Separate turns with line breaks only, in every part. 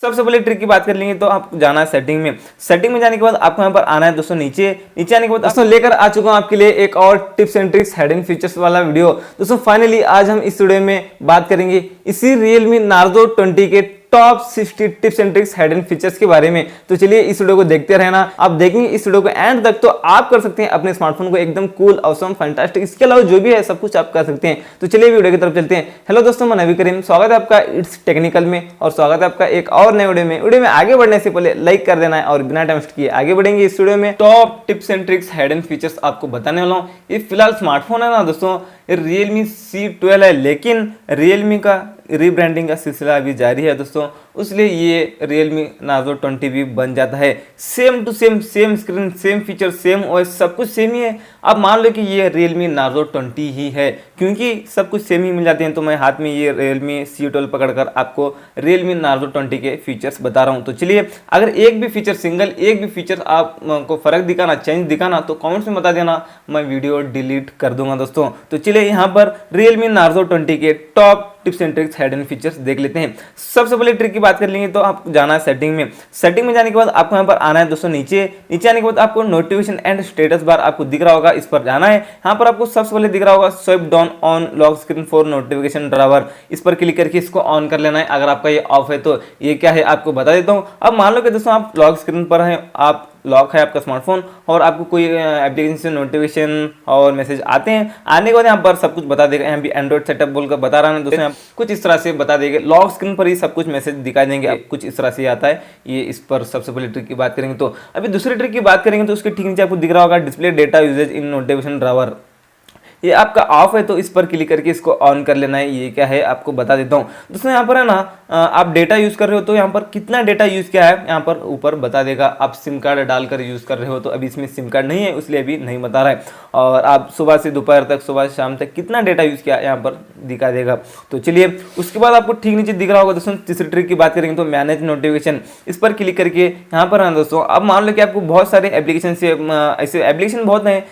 सबसे पहले ट्रिक की बात कर लेंगे तो आपको जाना है सेटिंग में। सेटिंग में जाने के बाद आपको यहाँ पर आना है दोस्तों नीचे आने के बाद दोस्तों लेकर आ चुका हूँ आपके लिए एक और tips and tricks hidden features वाला वीडियो। दोस्तों फाइनली आज हम इस वीडियो में बात करेंगे इसी Realme Narzo 20 के top 60 tips and tricks hidden features के बारे में। तो चलिए इस वीडियो को देखते रहना। आप देखेंगे इस वीडियो को एंड तक तो आप कर सकते हैं अपने स्मार्टफोन को एकदम कूल, ऑसम, फैंटास्टिक, इसके अलावा जो भी है सब कुछ आप कर सकते हैं। तो चलिए वीडियो की तरफ चलते हैं। हेलो दोस्तों, मैं नबी करीम, स्वागत है आपका इट्स टेक्निकल में और स्वागत है आपका एक और नए वीडियो में आगे बढ़ने से पहले लाइक कर देना है और बिना टाइम वेस्ट किए आगे बढ़ेंगे। इस वीडियो में top tips and tricks hidden features आपको बताने वाला हूँ। ये फिलहाल स्मार्टफोन है ना दोस्तों, Realme C12 है, लेकिन Realme का रीब्रांडिंग का सिलसिला अभी जारी है दोस्तों, इसलिए ये Realme Narzo 20 भी बन जाता है। Same to same, same screen, same feature, same OS, सब कुछ सेम ही है। आप मान लो कि ये Realme Narzo 20 ही है, क्योंकि सब कुछ सेम ही मिल जाते हैं। तो मैं हाथ में ये Realme C12 पकड़कर आपको Realme Narzo 20 के फीचर्स बता रहा हूँ। तो चलिए, अगर एक भी फीचर, सिंगल एक भी फीचर आपको फर्क दिखाना, चेंज दिखाना, तो कमेंट्स में बता देना, मैं वीडियो डिलीट कर दूंगा दोस्तों। तो चलिए यहाँ पर Realme Narzo 20 के top tips and tricks hidden features देख लेते हैं। सबसे पहले ट्रिक की बात कर लेंगे तो आपको जाना है सेटिंग में। सेटिंग में जाने के बाद आपको यहाँ पर आना है दोस्तों नीचे आने के बाद आपको नोटिफिकेशन एंड स्टेटस बार आपको दिख रहा होगा, इस पर जाना है। यहाँ पर आपको सबसे पहले दिख रहा होगा swipe down on lock screen for notification driver, इस पर क्लिक करके इसको ऑन कर लेना है। अगर आपका ये ऑफ है तो ये क्या है आपको बता देता हूँ। अब मान लो कि दोस्तों आप लॉक स्क्रीन पर हैं, आप लॉक है आपका स्मार्टफोन और आपको कोई एप्लीकेशन से नोटिफिकेशन और मैसेज आते हैं, आने के बाद यहाँ पर सब कुछ बता देगा। यहाँ भी एंड्रॉइड सेटअप बोलकर बता रहा है दोस्तों, कुछ इस तरह से बता देंगे। लॉक स्क्रीन पर ही सब कुछ मैसेज दिखा देंगे, अब कुछ इस तरह से आता है ये। इस पर सबसे पहले ट्रिक की बात करेंगे। तो अभी दूसरी ट्रिक की बात करेंगे तो उसके ठीक नीचे आपको दिख रहा होगा display data usage in notification driver, ये आपका ऑफ है तो इस पर क्लिक करके इसको ऑन कर लेना है। ये क्या है आपको बता देता हूँ दोस्तों। यहाँ पर है ना, आप डेटा यूज कर रहे हो तो यहाँ पर कितना डेटा यूज किया है यहाँ पर ऊपर बता देगा। आप सिम कार्ड डालकर यूज कर रहे हो तो अभी इसमें सिम कार्ड नहीं है, इसलिए अभी नहीं बता रहा है। और आप सुबह से दोपहर तक, सुबह से शाम तक कितना डेटा यूज किया यहाँ पर दिखा देगा। तो चलिए, उसके बाद आपको ठीक नीचे दिख रहा होगा दोस्तों। तीसरी ट्रिक की बात करेंगे तो मैनेज नोटिफिकेशन, इस पर क्लिक करके यहाँ पर है दोस्तों, अब मान लो कि आपको बहुत सारे एप्लीकेशन से, ऐसे एप्लीकेशन बहुत हैं,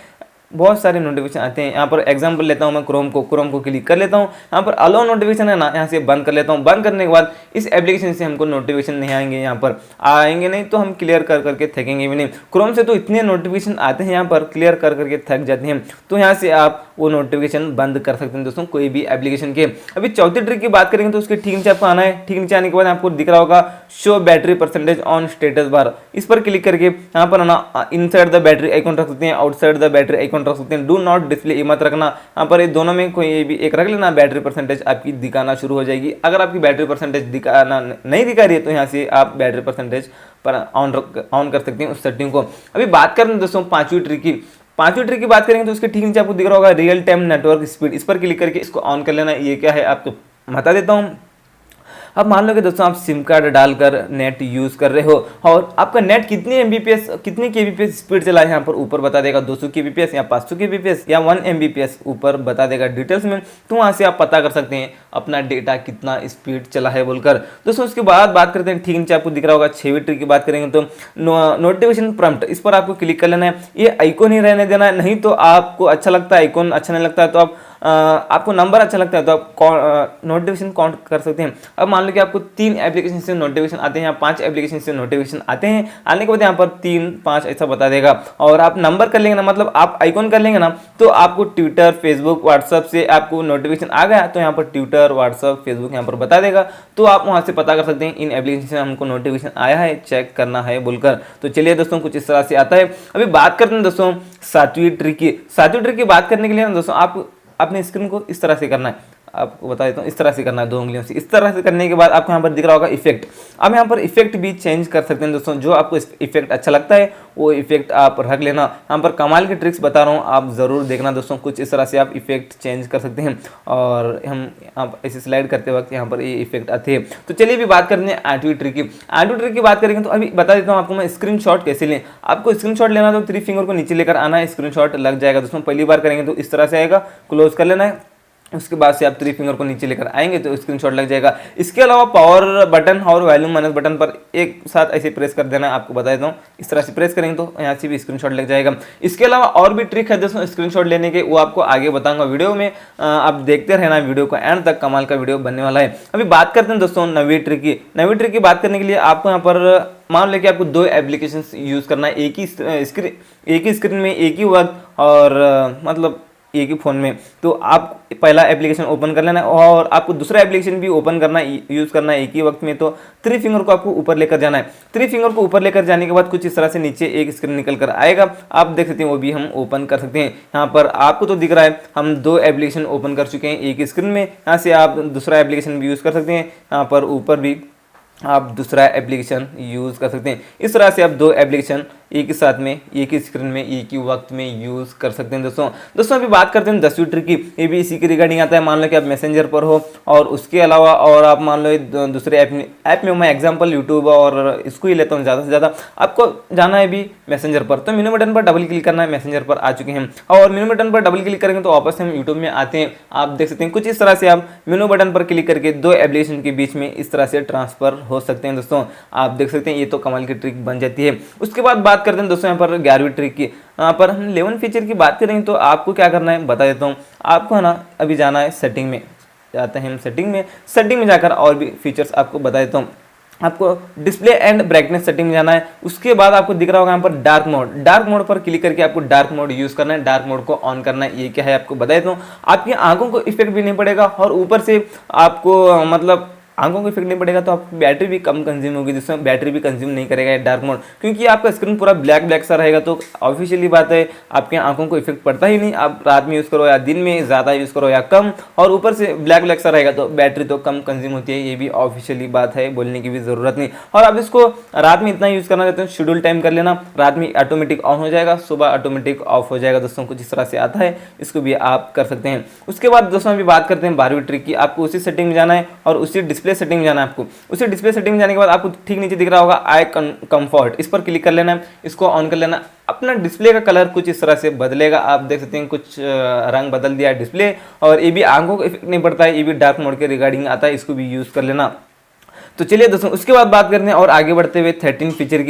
बहुत सारे नोटिफिकेशन आते हैं। यहाँ पर एग्जांपल लेता हूँ मैं क्रोम को क्लिक कर लेता हूँ। यहाँ पर अलो नोटिफिकेशन है ना, यहाँ से बंद कर लेता हूँ। बंद करने के बाद इस एप्लीकेशन से हमको नोटिफिकेशन नहीं आएंगे, यहाँ पर आएंगे नहीं तो हम क्लियर कर करके थकेंगे भी नहीं। क्रोम से तो इतने नोटिफिकेशन आते हैं, यहाँ पर क्लियर कर करके थक जाते हैं। तो यहाँ से आप वो नोटिफिकेशन बंद कर सकते हैं दोस्तों, कोई भी एप्लीकेशन के। अभी चौथी ट्रिक की बात करेंगे तो उसके ठीक नीचे आपको आना है। ठीक नीचे आने के बाद आपको दिख रहा होगा show battery percentage on status bar, इस पर क्लिक करके यहाँ पर आना, इनसाइड द बैटरी आइकॉन रख सकते हैं, आउटसाइड द बैटरी आइकॉन रख सकते हैं। डू नॉट डिस्प्ले ये मत रखना, यहाँ पर ये दोनों में कोई भी एक रख लेना। बैटरी परसेंटेज आपकी दिखाना शुरू हो जाएगी। अगर आपकी बैटरी परसेंटेज दिखाना नहीं दिखा रही है तो यहाँ से आप बैटरी परसेंटेज पर ऑन कर सकते हैं उस सेटिंग को। अभी बात करें दोस्तों पांचवी ट्रिक की बात करेंगे तो उसके ठीक नीचे आपको दिख रहा होगा रियल टाइम नेटवर्क स्पीड, इस पर क्लिक करके इसको ऑन कर लेना। ये क्या है आपको बता देता हूँ। अब मान लो कि दोस्तों आप सिम कार्ड डालकर नेट यूज कर रहे हो और आपका नेट कितनी एमबीपीएस, कितनी केबीपीएस स्पीड चला है, यहाँ पर ऊपर बता देगा 200 केबीपीएस या 500 केबीपीएस या 1 एमबीपीएस ऊपर बता देगा डिटेल्स में। तो वहाँ से आप पता कर सकते हैं अपना डेटा कितना स्पीड चला है बोलकर। दोस्तों उसके बाद बात करते हैं, ठीक नीचे आपको दिख रहा होगा 6वीं ट्रिक की बात करेंगे तो नोटिफिकेशन प्रॉम्प्ट, इस पर आपको क्लिक कर लेना है। ये आइकॉन ही रहने देना है, नहीं तो आपको अच्छा लगता है, आइकॉन अच्छा नहीं लगता है तो आपको नंबर अच्छा लगता है तो आप नोटिफिकेशन काउंट कर सकते हैं। अब मान लो कि आपको 3 एप्लीकेशन से नोटिफिकेशन आते हैं या 5 एप्लीकेशन से नोटिफिकेशन आते हैं, आने के बाद यहाँ पर 3, 5 ऐसा बता देगा। और आप नंबर कर लेंगे ना, मतलब आप आइकॉन कर लेंगे ना, तो आपको ट्विटर, फेसबुक, व्हाट्सएप से आपको नोटिफिकेशन आ गया तो यहाँ पर ट्विटर, व्हाट्सएप, फेसबुक यहाँ पर बता देगा। तो आप वहाँ से पता कर सकते हैं इन एप्लीकेशन से हमको नोटिफिकेशन आया है, चेक करना है बोलकर। तो चलिए दोस्तों, कुछ इस तरह से आता है। अभी बात करते हैं दोस्तों 7वीं ट्रिक की बात करने के लिए ना दोस्तों, आप अपने स्क्रीन को इस तरह से करना है। आपको बता देता हूँ, इस तरह से करना है 2 उंगलियों से। इस तरह से करने के बाद आपको यहाँ पर दिख रहा होगा इफेक्ट। अब यहाँ पर इफेक्ट भी चेंज कर सकते हैं दोस्तों, जो आपको इफेक्ट अच्छा लगता है वो इफेक्ट आप रख लेना। यहाँ पर कमाल की ट्रिक्स बता रहा हूँ, आप जरूर देखना दोस्तों। कुछ इस तरह से आप इफेक्ट चेंज कर सकते हैं और हम आप ऐसे स्लाइड करते वक्त यहाँ पर ये इफेक्ट आते हैं। तो चलिए अभी बात करते हैं 8वीं ट्रिक की बात करेंगे तो अभी बता देता हूँ आपको मैं स्क्रीन कैसे लें। आपको स्क्रीन लेना तो 3 फिंगर को नीचे लेकर आना है, स्क्रीन लग जाएगा दोस्तों। पहली बार करेंगे तो इस तरह से आएगा, क्लोज कर लेना है। उसके बाद से आप 3 फिंगर को नीचे लेकर आएंगे तो स्क्रीनशॉट लग जाएगा। इसके अलावा पावर बटन और वॉल्यूम माइनस बटन पर एक साथ ऐसे प्रेस कर देना है, आपको बता देता हूँ। इस तरह से प्रेस करेंगे तो यहाँ से भी स्क्रीनशॉट लग जाएगा। इसके अलावा और भी ट्रिक है दोस्तों स्क्रीनशॉट लेने के, वो आपको आगे बताऊंगा वीडियो में। आप देखते रहना वीडियो को एंड तक, कमाल का वीडियो बनने वाला है। अभी बात करते हैं दोस्तों नवी ट्रिक की। नवी ट्रिक की बात करने के लिए आपको यहाँ पर मान लो कि आपको 2 एप्लीकेशन यूज करना है एक ही स्क्रीन में एक ही वक्त, और मतलब एक ही फोन में। तो आप पहला एप्लीकेशन ओपन कर लेना है और आपको दूसरा एप्लीकेशन भी ओपन करना यूज करना है एक ही वक्त में। तो 3 फिंगर को आपको ऊपर लेकर जाना है। 3 फिंगर को ऊपर लेकर जाने के बाद कुछ इस तरह से नीचे एक स्क्रीन निकल कर आएगा, आप देख सकते हैं, वो भी हम ओपन कर सकते हैं। यहाँ पर आपको तो दिख रहा है हम 2 एप्लीकेशन ओपन कर चुके हैं एक स्क्रीन में। यहाँ से आप दूसरा एप्लीकेशन भी यूज कर सकते हैं, यहाँ पर ऊपर भी आप दूसरा एप्लीकेशन यूज कर सकते हैं। इस तरह से आप 2 एप्लीकेशन एक ही साथ में एक ही स्क्रीन में एक ही वक्त में यूज कर सकते हैं। दोस्तों अभी बात करते हैं 10वीं ट्रिक की। ये भी इसी के रिगार्डिंग आता है। मान लो कि आप मैसेंजर पर हो और उसके अलावा और आप मान लो दूसरे ऐप में मैं एग्जांपल यूट्यूब और इसको ही लेता हूँ ज़्यादा से ज़्यादा। आपको जाना है भी मैसेंजर पर, तो मेनू बटन पर डबल क्लिक करना है। मैसेंजर पर आ चुके हैं और मेनू बटन पर डबल क्लिक करेंगे तो वापस हम यूट्यूब में आते हैं। आप देख सकते हैं कुछ इस तरह से आप मेनू बटन पर क्लिक करके 2 एप्लीकेशन के बीच में इस तरह से ट्रांसफर हो सकते हैं। दोस्तों आप देख सकते हैं ये तो कमाल की ट्रिक बन जाती है। उसके बाद बात करते हैं दोस्तों यहाँ पर 11वीं ट्रिक की। यहाँ पर हम 11 फीचर की बात करेंगे तो आपको क्या करना है बता देता हूँ। आपको है ना अभी जाना है सेटिंग में, जाते हैं हम सेटिंग में जाकर और भी फीचर्स आपको बता देता हूँ। आपको डिस्प्ले एंड ब्राइटनेस सेटिंग में जाना है। उसके बाद आपको दिख रहा होगा यहाँ पर डार्क मोड पर क्लिक करके आपको डार्क मोड यूज करना है, डार्क मोड को ऑन करना है। ये क्या है आपको बता देता हूँ। आपकी आंखों को इफेक्ट भी नहीं पड़ेगा और ऊपर से आपको मतलब आंखों को इफेक्ट नहीं पड़ेगा, तो आपकी बैटरी भी कम कंज्यूम होगी। जिसमें बैटरी भी कंज्यूम नहीं करेगा ये डार्क मोड, क्योंकि आपका स्क्रीन पूरा ब्लैक सा रहेगा। तो ऑफिशियली बात है आपके आंखों को इफेक्ट पड़ता ही नहीं। आप रात में यूज़ करो या दिन में ज़्यादा यूज़ करो या कम, और ऊपर से ब्लैक सा रहेगा तो बैटरी तो कम कंज्यूम होती है। ये भी ऑफिशियली बात है, बोलने की भी ज़रूरत नहीं। और आप इसको रात में इतना यूज़ करना चाहते हैं शेड्यूल टाइम कर लेना, रात में ऑटोमेटिक ऑन हो जाएगा, सुबह ऑटोमेटिक ऑफ हो जाएगा। दोस्तों कुछ इस तरह से आता है, इसको भी आप कर सकते हैं। उसके बाद दोस्तों अभी बात करते हैं 12वीं ट्रिक की। आपको उसी सेटिंग में जाना है और उसी डिस्प्ले सेटिंग में जाना है। आपको उसी डिस्प्ले सेटिंग में जाने के बाद आपको ठीक नीचे दिख रहा होगा आई कंफर्ट, इस पर क्लिक कर लेना है, इसको ऑन कर लेना। अपना डिस्प्ले का कलर कुछ इस तरह से बदलेगा। आप देख सकते हैं कुछ रंग बदल दिया है डिस्प्ले, और ये भी आंखों को इफेक्ट नहीं पड़ता है, ये भी डार्क मोड के रिगार्डिंग आता है, इसको भी यूज कर लेना। तो चलिए दोस्तों उसके बाद बात करते हैं और आगे बढ़ते हुए 13 फीचर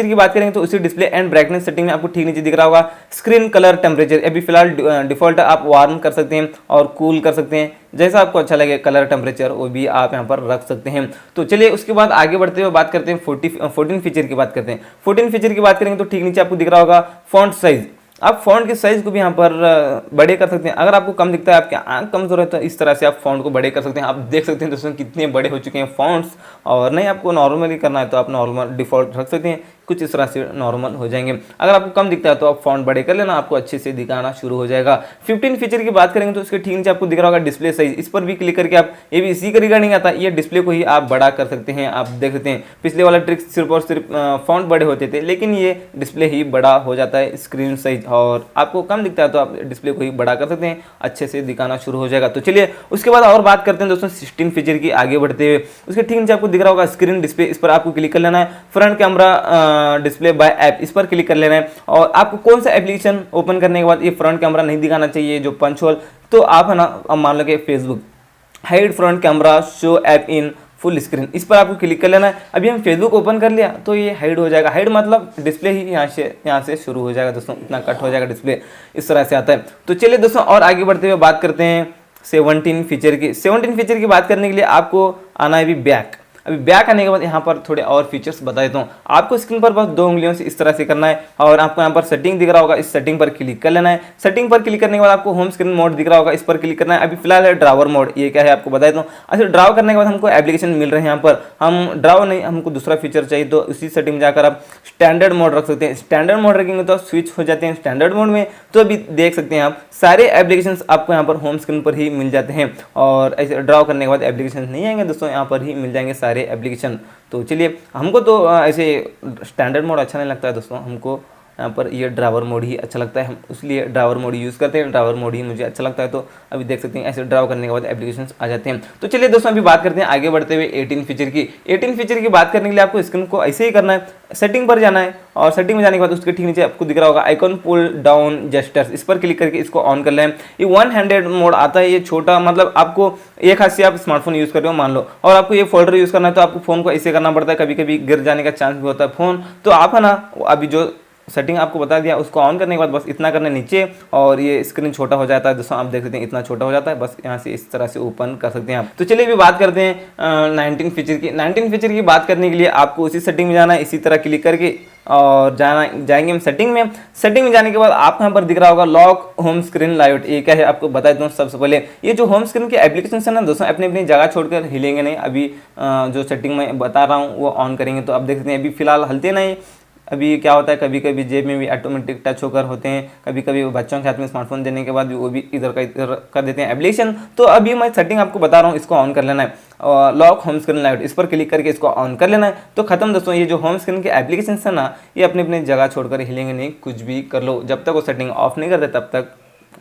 की बात करेंगे तो उसी डिस्प्ले एंड ब्राइटनेस सेटिंग में आपको ठीक नीचे दिख रहा होगा स्क्रीन कलर टेम्परेचर। अभी फिलहाल डिफॉल्ट आप वार्म कर सकते हैं और कूल कर सकते हैं, जैसा आपको अच्छा लगे कलर टेम्परेचर वो भी आप यहाँ पर रख सकते हैं। तो चलिए उसके बाद आगे बढ़ते हुए बात करते हैं 14 फीचर की बात करते हैं। 14 फीचर की बात करेंगे तो ठीक नीचे आपको दिख रहा होगा फॉन्ट साइज। आप फॉन्ट के साइज को भी यहाँ पर बड़े कर सकते हैं। अगर आपको कम दिखता है, आपकी आंख कमजोर है, तो इस तरह से आप फॉन्ट को बड़े कर सकते हैं। आप देख सकते हैं दोस्तों कितने बड़े हो चुके हैं फॉन्ट्स। और नहीं आपको नॉर्मली करना है तो आप नॉर्मल डिफॉल्ट रख सकते हैं, कुछ इस तरह से नॉर्मल हो जाएंगे। अगर आपको कम दिखता है तो आप फॉन्ट बड़े कर लेना, आपको अच्छे से दिखाना शुरू हो जाएगा। 15 फीचर की बात करेंगे तो इसके ठीक नीचे आपको दिख रहा होगा डिस्प्ले साइज। इस पर भी क्लिक करके आप, ये भी इसी का रिगार्डिंग आता है, ये डिस्प्ले को ही आप बड़ा कर सकते हैं। आप देख सकते हैं पिछले वाला ट्रिक सिर्फ और सिर्फ फॉन्ट बड़े होते थे, लेकिन ये डिस्प्ले ही बड़ा हो जाता है स्क्रीन साइज। और आपको कम दिखता है तो आप डिस्प्ले को ही बड़ा कर सकते हैं, अच्छे से दिखाना शुरू हो जाएगा। तो चलिए उसके बाद और बात करते हैं दोस्तों 16 फीचर की आगे बढ़ते हुए। उसके ठीक नीचे आपको दिख रहा होगा स्क्रीन डिस्प्ले, इस पर आपको क्लिक कर लेना है। Front camera display by app, इस पर क्लिक कर लेना है। और आपको कौन सा एप्लीकेशन ओपन करने के बाद ये फ्रंट कैमरा नहीं दिखाना चाहिए, जो पंच होल, तो आप है ना अब मान लो कि Facebook hide front camera show app in full screen, इस पर आपको क्लिक कर लेना है। अभी हम फेसबुक ओपन कर लिया तो ये हाइड हो जाएगा। हाइड मतलब डिस्प्ले ही यहाँ से शुरू हो जाएगा दोस्तों, इतना कट हो जाएगा डिस्प्ले, इस तरह से आता है। तो चलिए दोस्तों और आगे बढ़ते हुए बात करते हैं 17 फीचर की। 17 फीचर की बात करने के लिए आपको आना है अभी बैक। अभी बैक आने के बाद यहाँ पर थोड़े और फीचर्स बता देता हूँ। आपको स्क्रीन पर बस 2 उंगलियों से इस तरह से करना है और आपको यहाँ पर सेटिंग दिख रहा होगा, इस सेटिंग पर क्लिक कर लेना है। सेटिंग पर क्लिक करने के बाद आपको होम स्क्रीन मोड दिख रहा होगा, इस पर क्लिक करना है। अभी फिलहाल है ड्रावर मोड, ये क्या है आपको बता देता हूँ। अच्छा ड्राव करने के बाद हमको एप्लीकेशन मिल रहे हैं यहाँ पर, हम ड्राव नहीं, हमको दूसरा फीचर चाहिए तो उसी सेटिंग में जाकर आप स्टैंडर्ड मोड रख सकते हैं। स्टैंडर्ड मोड रखेंगे तो स्विच हो जाते हैं स्टैंडर्ड मोड में। तो अभी देख सकते हैं आप सारे एप्लीकेशन आपको यहाँ पर होम स्क्रीन पर ही मिल जाते हैं, और ऐसे ड्राव करने के बाद एप्लीकेशन नहीं आएंगे दोस्तों, यहाँ पर ही मिल जाएंगे सारे एप्लीकेशन। तो चलिए हमको तो ऐसे स्टैंडर्ड मोड अच्छा नहीं लगता है दोस्तों, हमको यहाँ पर ये ड्रावर मोड ही अच्छा लगता है, हम इसलिए ड्रावर मोड यूज़ करते हैं, ड्रावर मोड ही मुझे अच्छा लगता है। तो अभी देख सकते हैं ऐसे ड्राव करने के बाद एप्लीकेशन आ जाते हैं। तो चलिए दोस्तों अभी बात करते हैं आगे बढ़ते हुए 18 फीचर की। 18 फीचर की बात करने के लिए आपको स्क्रीन को ऐसे ही करना है, सेटिंग पर जाना है और सेटिंग में जाने के बाद उसके ठीक नीचे आपको दिख रहा होगा आइकॉन पुल डाउन जेस्चर्स, इस पर क्लिक करके इसको ऑन कर लें। ये वन हैंडेड मोड आता है, ये छोटा मतलब आपको एक हाथ से आप स्मार्टफोन यूज़ कर रहे हो मान लो, और आपको ये फोल्डर यूज़ करना है तो आपको फोन को ऐसे करना पड़ता है, कभी कभी गिर जाने का चांस भी होता है फोन। तो आप है ना अभी जो सेटिंग आपको बता दिया उसको ऑन करने के बाद बस इतना करना नीचे और ये स्क्रीन छोटा हो जाता है दोस्तों, आप देख सकते हैं इतना छोटा हो जाता है, बस यहाँ से इस तरह से ओपन कर सकते हैं आप। तो चलिए अभी बात करते हैं 19 फीचर की। 19 फीचर की बात करने के लिए आपको उसी सेटिंग में जाना है, इसी तरह क्लिक करके और जाएंगे हम सेटिंग में। सेटिंग में जाने के बाद आपको यहाँ पर दिख रहा होगा लॉक होम स्क्रीन लाइट, ये क्या है आपको बता देता हूँ। सबसे पहले ये जो होम स्क्रीन के एप्लीकेशन है ना दोस्तों, अपनी अपनी जगह छोड़कर हिलेंगे नहीं। अभी जो सेटिंग में बता रहा हूँ वो ऑन करेंगे तो आप देख सकते हैं अभी फिलहाल हलते नहीं। अभी क्या होता है कभी कभी जेब में भी ऑटोमेटिक टच होकर होते हैं, कभी कभी बच्चों के हाथ में स्मार्टफोन देने के बाद भी वो भी इधर का इधर कर देते हैं एप्लीकेशन। तो अभी मैं सेटिंग आपको बता रहा हूँ, इसको ऑन कर लेना है, लॉक होम स्क्रीन लाइट, इस पर क्लिक करके इसको ऑन कर लेना है। तो खत्म दोस्तों, ये जो होम स्क्रीन के एप्लीकेशन है ना ये अपनी अपनी जगह छोड़कर हिलेंगे नहीं, कुछ भी कर लो, जब तक वो सेटिंग ऑफ नहीं करते तब तक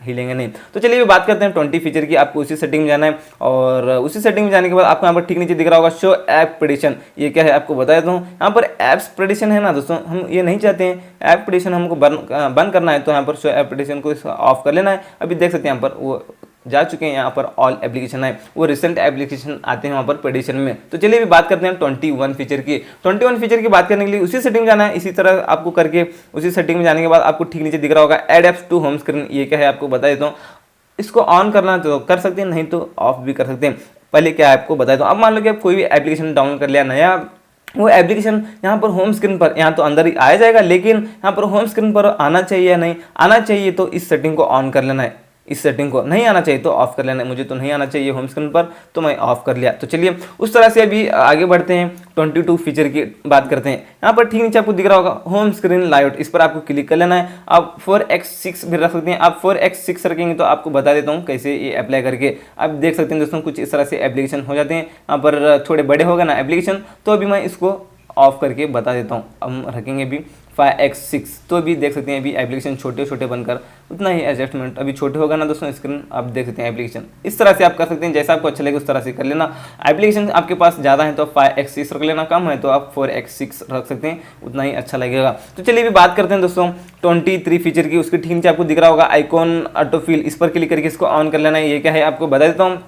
हिलेंगे नहीं। तो चलिए भी बात करते हैं 20 फीचर की। आपको उसी सेटिंग में जाना है और उसी सेटिंग में जाने के बाद आपको यहाँ पर ठीक नीचे दिख रहा होगा शो ऐप प्रेडिक्शन, ये क्या है आपको बता देता हूँ। यहाँ पर एप्स प्रेडिक्शन है ना दोस्तों, हम ये नहीं चाहते हैं ऐप प्रेडिक्शन हमको बंद करना है, तो यहाँ पर शो ऐप प्रेडिक्शन को ऑफ कर लेना है। अभी देख सकते हैं यहाँ पर वो जा चुके हैं, यहाँ पर ऑल एप्लीकेशन है, वो रिसेंट एप्लीकेशन आते हैं वहाँ पर प्रेडिक्शन में। तो चलिए भी बात करते हैं 21 फीचर की। 21 फीचर की बात करने के लिए उसी सेटिंग में जाना है, इसी तरह आपको करके उसी सेटिंग में जाने के बाद आपको ठीक नीचे दिख रहा होगा add apps to home screen, ये क्या है आपको बता देता हूँ। इसको ऑन करना तो कर सकते हैं, नहीं तो ऑफ भी कर सकते हैं। पहले क्या है आपको बता देता हूँ। अब मान लो कि आप कोई भी एप्लीकेशन डाउनलोड कर लिया नया, वो एप्लीकेशन यहाँ पर होम स्क्रीन पर, यहाँ तो अंदर ही आ जाएगा लेकिन यहाँ पर होम स्क्रीन पर आना चाहिए या नहीं आना चाहिए, तो इस सेटिंग को ऑन कर लेना है। इस सेटिंग को नहीं आना चाहिए तो ऑफ कर लेना है। मुझे तो नहीं आना चाहिए होम स्क्रीन पर तो मैं ऑफ कर लिया। तो चलिए उस तरह से अभी आगे बढ़ते हैं, 22 फीचर की बात करते हैं। यहाँ पर ठीक नीचे आपको दिख रहा होगा होम स्क्रीन लाइट, इस पर आपको क्लिक कर लेना है। आप 4x6 भी रख सकते हैं, आप 4x6 रखेंगे तो आपको बता देता हूँ कैसे ये अप्लाई करके। आप देख सकते हैं दोस्तों कुछ इस तरह से एप्लीकेशन हो जाते हैं, यहाँ पर थोड़े बड़े होगा ना एप्लीकेशन, तो अभी मैं इसको ऑफ करके बता देता हूँ। हम रखेंगे भी 5x6, तो अभी देख सकते हैं अभी एप्लीकेशन छोटे छोटे बनकर उतना ही एडजस्टमेंट, अभी छोटे होगा ना दोस्तों स्क्रीन, आप देख सकते हैं एप्लीकेशन इस तरह से आप कर सकते हैं, जैसा आपको अच्छा लगे उस तरह से कर लेना। एप्लीकेशन आपके पास ज़्यादा है तो 5x6 रख लेना, कम है तो आप 4x6 रख सकते हैं, उतना ही अच्छा लगेगा। तो चलिए अभी बात करते हैं दोस्तों 23 फीचर की। उसके ठीक नीचे आपको दिख रहा होगा आइकॉन ऑटोफिल, इस पर क्लिक करके इसको ऑन कर लेना है। ये क्या है आपको बता देता हूँ।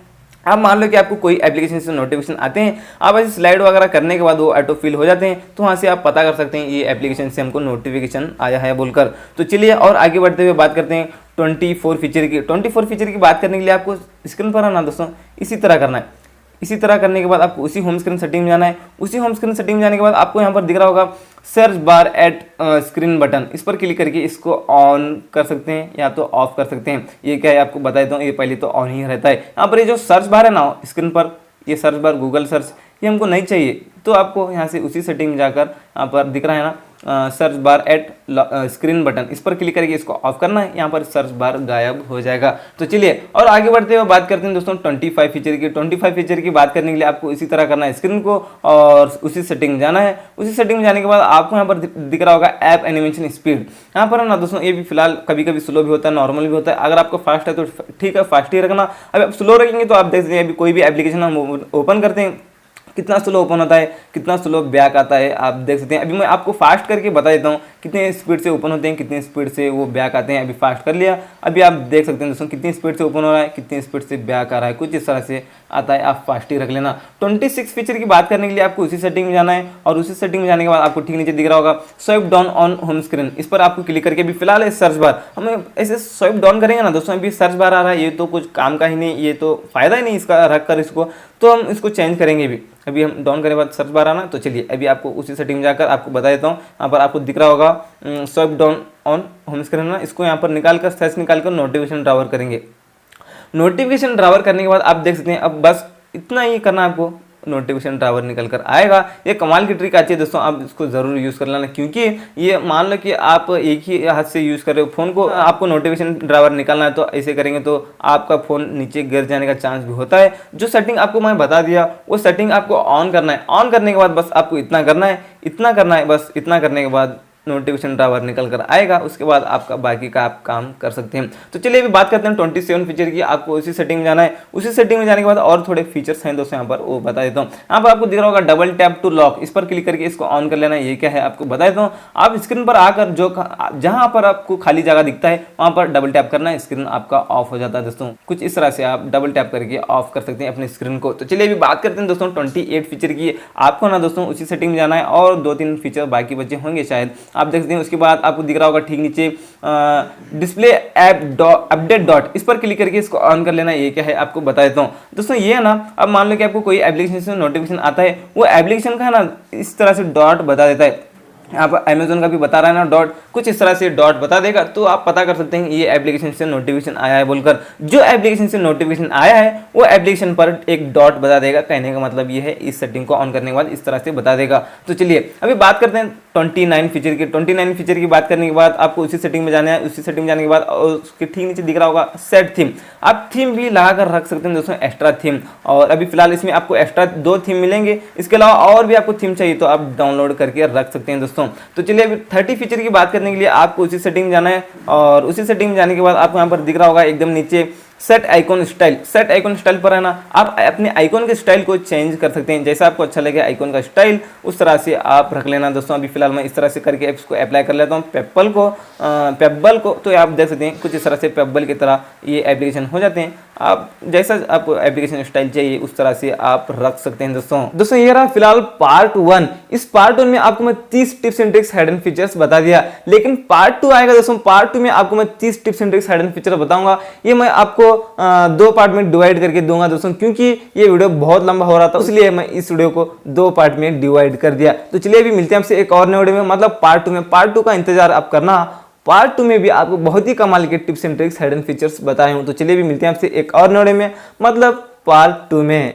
आप मान लो कि आपको कोई एप्लीकेशन से नोटिफिकेशन आते हैं, आप ऐसे स्लाइड वगैरह करने के बाद वो ऑटो फिल हो जाते हैं, तो वहाँ से आप पता कर सकते हैं ये एप्लीकेशन से हमको नोटिफिकेशन आया है बोलकर। तो चलिए और आगे बढ़ते हुए बात करते हैं 24 फीचर की। 24 फीचर की बात करने के लिए आपको स्क्रीन पर आना दोस्तों, इसी तरह करना है। इसी तरह करने के बाद आपको उसी होम स्क्रीन सेटिंग में जाना है। उसी होम स्क्रीन सेटिंग में जाने के बाद आपको यहाँ पर दिख रहा होगा search bar at screen button, इस पर क्लिक करके इसको ऑन कर सकते हैं या तो ऑफ कर सकते हैं। ये क्या है आपको बता देता हूँ, ये पहले तो ऑन ही रहता है। यहाँ पर ये जो सर्च बार है ना स्क्रीन पर, ये सर्च बार गूगल सर्च, ये हमको नहीं चाहिए, तो आपको यहाँ से उसी सेटिंग में जाकर यहाँ पर दिख रहा है ना search bar at screen button, इस पर क्लिक करके इसको ऑफ करना है, यहाँ पर सर्च बार गायब हो जाएगा। तो चलिए और आगे बढ़ते हुए बात करते हैं दोस्तों 25 फीचर की। 25 फीचर की बात करने के लिए आपको इसी तरह करना है, स्क्रीन को और उसी सेटिंग में जाना है। उसी सेटिंग में जाने के बाद आपको यहाँ पर दिख रहा होगा ऐप एनिमेशन स्पीड। यहाँ पर ना दोस्तों ये भी फिलहाल कभी कभी स्लो भी होता है, नॉर्मल भी होता है। अगर आपको फास्ट है तो ठीक है, फास्ट ही रखना। अभी आप स्लो रखेंगे तो आप देख सकते हैं अभी कोई भी एप्लीकेशन हम ओपन करते हैं कितना स्लो ओपन होता है, कितना स्लो बैक आता है, आप देख सकते हैं। अभी मैं आपको फास्ट करके बता देता हूँ कितने स्पीड से ओपन होते हैं, कितने स्पीड से वो बैक आते हैं। अभी फास्ट कर लिया, अभी आप देख सकते हैं दोस्तों कितनी स्पीड से ओपन हो रहा है, कितनी स्पीड से बैक आ रहा है, कुछ इस तरह से आता है। आप फास्ट ही रख लेना। 26 फीचर की बात करने के लिए आपको उसी सेटिंग में जाना है और उसी सेटिंग में जाने के बाद आपको ठीक नीचे दिख रहा होगा swipe down on home screen, इस पर आपको क्लिक करके अभी फिलहाल है सर्च बार, हमें ऐसे स्वाइप डाउन करेंगे ना दोस्तों, अभी सर्च बार आ रहा है, ये तो कुछ काम का ही नहीं, ये तो फायदा ही नहीं इसका रख कर इसको, तो हम इसको चेंज करेंगे भी। अभी हम डाउन करने के बाद सर्च बार आना, तो चलिए अभी आपको उसी सेटिंग में जाकर आपको बता देता हूँ। यहाँ पर आपको दिख रहा होगा swipe down on home screen ना, इसको यहाँ पर निकाल कर स्लैश निकाल कर नोटिफिकेशन ड्रावर करेंगे। नोटिफिकेशन ड्रावर करने के बाद आप देख सकते हैं अब बस इतना ही करना है आपको, नोटिफिकेशन ड्रावर निकल कर आएगा। ये कमाल की ट्रिक आती है दोस्तों, आप इसको जरूर यूज़ कर लेना, क्योंकि ये मान लो कि आप एक ही हाथ से यूज़ कर रहे हो फोन को, आपको नोटिफिकेशन ड्रावर निकालना है तो ऐसे करेंगे तो आपका फोन नीचे गिर जाने का चांस भी होता है। जो सेटिंग आपको मैं बता दिया वो सेटिंग आपको ऑन करना है। ऑन करने के बाद बस आपको इतना करना है, इतना करना है, बस इतना करने के बाद नोटिफिकेशन ड्रावर निकल कर आएगा, उसके बाद आपका बाकी का आप काम कर सकते हैं। तो चलिए अभी बात करते हैं 27 फीचर की। आपको उसी सेटिंग में जाना है, उसी सेटिंग में जाने के बाद और थोड़े फीचर्स हैं दोस्तों यहाँ पर, वो बता देता हूँ। यहाँ पर आपको दिख रहा होगा डबल टैप टू लॉक, इस पर क्लिक करके इसको ऑन कर लेना है। ये क्या है आपको बता देता हूँ। आप स्क्रीन पर आकर जहां पर आपको खाली जगह दिखता है वहां पर डबल टैप करना है, स्क्रीन आपका ऑफ हो जाता है दोस्तों। कुछ इस तरह से आप डबल टैप करके ऑफ कर सकते हैं अपने स्क्रीन को। तो चलिए अभी बात करते हैं दोस्तों 28 फीचर की। आपको ना दोस्तों उसी सेटिंग में जाना है और 2-3 फीचर बाकी बचे होंगे शायद, आप देख सकते हैं। उसके बाद आपको दिख रहा होगा ठीक नीचे डिस्प्ले ऐप अपडेट डॉट, इस पर क्लिक करके इसको ऑन कर लेना। ये क्या है आपको बता देता हूँ दोस्तों। ये है ना, अब मान लो कि आपको कोई एप्लीकेशन से नोटिफिकेशन आता है, वो एप्लीकेशन का है ना इस तरह से डॉट बता देता है। यहाँ पर अमेजोन का भी बता रहा है ना डॉट, कुछ इस तरह से डॉट बता देगा, तो आप पता कर सकते हैं ये एप्लीकेशन से नोटिफिकेशन आया है बोलकर। जो एप्लीकेशन से नोटिफिकेशन आया है वो एप्लीकेशन पर एक डॉट बता देगा। कहने का मतलब ये है इस सेटिंग को ऑन करने के बाद इस तरह से बता देगा। तो चलिए अभी बात करते हैं 29 फीचर की। 29 फीचर की बात करने के बाद आपको उसी सेटिंग में जाना है। उसी सेटिंग में जाने के बाद उसके ठीक नीचे दिख रहा होगा सेट थीम, आप थीम भी लगा कर रख सकते हैं दोस्तों, एक्स्ट्रा थीम। और अभी फिलहाल इसमें आपको एक्स्ट्रा 2 थीम मिलेंगे, इसके अलावा और भी आपको थीम चाहिए तो आप डाउनलोड करके रख सकते हैं दोस्तों। तो चलिए अभी 30 फीचर की बात करने के लिए आपको उसी सेटिंग में जाना है। और उसी सेटिंग में जाने के बाद आपको यहाँ पर दिख रहा होगा एकदम नीचे set icon style. Set icon style पर है ना, आप अपने आइकॉन के स्टाइल को चेंज कर सकते हैं, जैसा आपको अच्छा लगे आइकॉन का स्टाइल उस तरह से आप रख लेना दोस्तों। अभी फिलहाल मैं इस तरह से करके इसको अप्लाई कर लेता हूँ पेबल को। तो आप देख सकते हैं कुछ इस तरह से पेबल की तरह ये एप्लीकेशन हो जाते हैं। आप जैसा आपको एप्लीकेशन स्टाइल चाहिए उस तरह से आप रख सकते हैं दोस्तों। ये रहा फिलहाल पार्ट 1। इस पार्ट 1 में आपको मैं 30 tips and tricks hidden features बता दिया, लेकिन पार्ट 2 आएगा दोस्तों। पार्ट 2 में आपको मैं 30 tips and tricks hidden feature बताऊंगा। ये मैं आपको 2 पार्ट में डिवाइड करके दूंगा दोस्तों, क्योंकि ये वीडियो बहुत लंबा हो रहा था, इसलिए मैं इस वीडियो को 2 पार्ट में डिवाइड कर दिया। तो चलिए अभी मिलते हैं आपसे एक और नए वीडियो में, मतलब पार्ट 2 में। पार्ट 2 का इंतजार आप करना, पार्ट 2 में भी आपको बहुत ही कमाल के tips and tricks hidden features बताए हूं। तो चलिए भी मिलते हैं आपसे एक और नए वीडियो में, मतलब पार्ट 2 में।